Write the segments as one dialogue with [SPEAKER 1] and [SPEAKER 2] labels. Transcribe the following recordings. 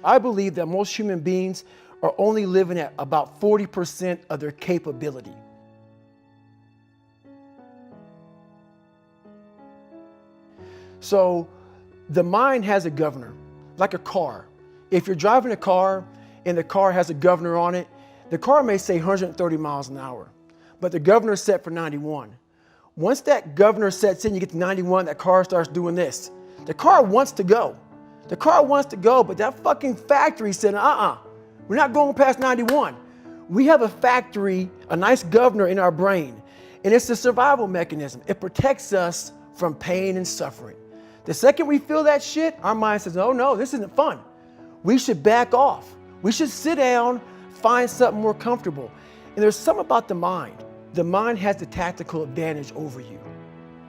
[SPEAKER 1] I believe that most human beings are only living at about 40% of their capability. So the mind has a governor, like a car. If you're driving a car and the car has a governor on it, the car may say 130 miles an hour, but the governor is set for 91. Once that governor sets in, you get to 91, that car starts doing this. The car wants to go. The car wants to go, but that fucking factory said, we're not going past 91. We have a factory, a nice governor in our brain, and it's a survival mechanism. It protects us from pain and suffering. The second we feel that shit, our mind says, oh no, this isn't fun. We should back off. We should sit down, find something more comfortable. And there's something about the mind. The mind has the tactical advantage over you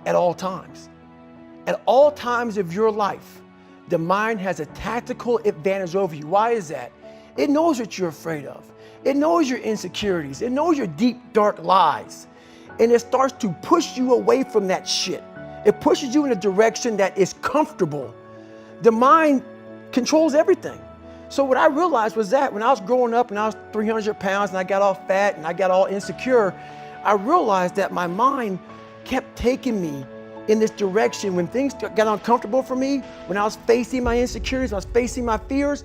[SPEAKER 1] at all times. At all times of your life, the mind has a tactical advantage over you. Why is that? It knows what you're afraid of. It knows your insecurities. It knows your deep, dark lies. And it starts to push you away from that shit. It pushes you in a direction that is comfortable. The mind controls everything. So what I realized was that when I was growing up and I was 300 pounds and I got all fat and I got all insecure, I realized that my mind kept taking me in this direction. When things got uncomfortable for me, when I was facing my insecurities, I was facing my fears,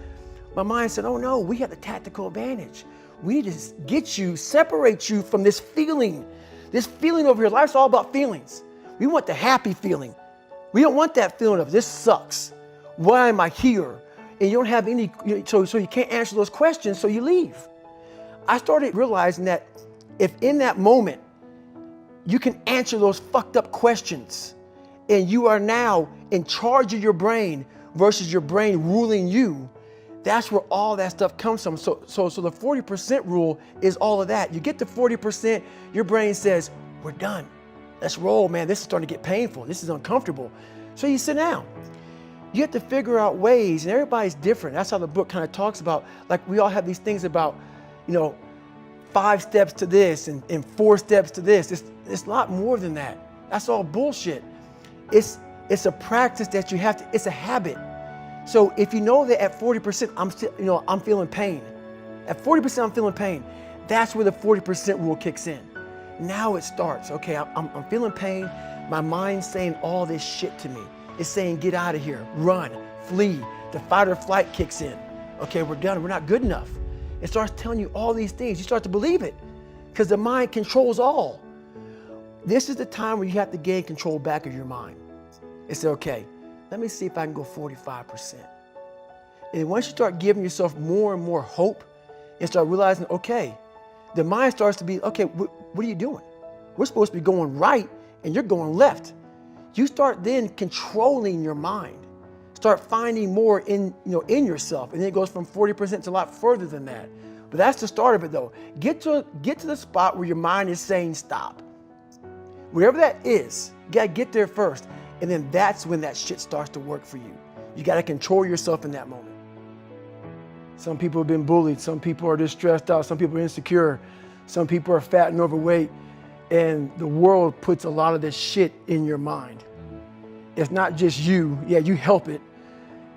[SPEAKER 1] my mind said, oh no, we have the tactical advantage. We need to get you, separate you from this feeling over here. Life's all about feelings. We want the happy feeling. We don't want that feeling of this sucks. Why am I here? And you don't have any, so you can't answer those questions, so you leave. I started realizing that if in that moment you can answer those fucked up questions and you are now in charge of your brain versus your brain ruling you, that's where all that stuff comes from. So the 40% rule is all of that. You get to 40%, your brain says, we're done. Let's roll, man. This is starting to get painful. This is uncomfortable. So you sit down. You have to figure out ways, and everybody's different. That's how the book kind of talks about, like we all have these things about, 5 steps to this and 4 steps to this. It's a lot more than that. That's all bullshit. It's a practice that you have to, it's a habit. So if you know that at 40%, I'm feeling pain. At 40%, I'm feeling pain. That's where the 40% rule kicks in. Now it starts. Okay, I'm feeling pain. My mind's saying all this shit to me. It's saying, get out of here, run, flee. The fight or flight kicks in. Okay, we're done. We're not good enough. It starts telling you all these things. You start to believe it because the mind controls all. This is the time where you have to gain control back of your mind. It's okay, let me see if I can go 45%. And once you start giving yourself more and more hope and start realizing, okay, the mind starts to be, okay, what are you doing? We're supposed to be going right and you're going left. You start then controlling your mind. Start finding more in yourself. And then it goes from 40% to a lot further than that. But that's the start of it though. Get to the spot where your mind is saying stop. Wherever that is, you gotta get there first. And then that's when that shit starts to work for you. You gotta control yourself in that moment. Some people have been bullied. Some people are just stressed out. Some people are insecure. Some people are fat and overweight. And the world puts a lot of this shit in your mind. It's not just you. Yeah, you help it.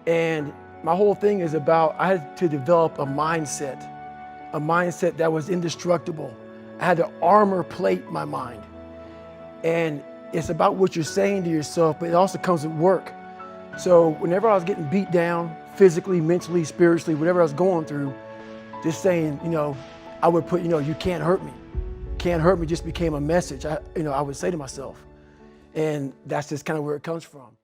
[SPEAKER 1] And my whole thing is about, I had to develop a mindset that was indestructible. I had to armor plate my mind. And it's about what you're saying to yourself, but it also comes with work. So whenever I was getting beat down, physically, mentally, spiritually, whatever I was going through, just saying, I would put, you can't hurt me. Can't hurt me just became a message, I would say to myself. And that's just kind of where it comes from.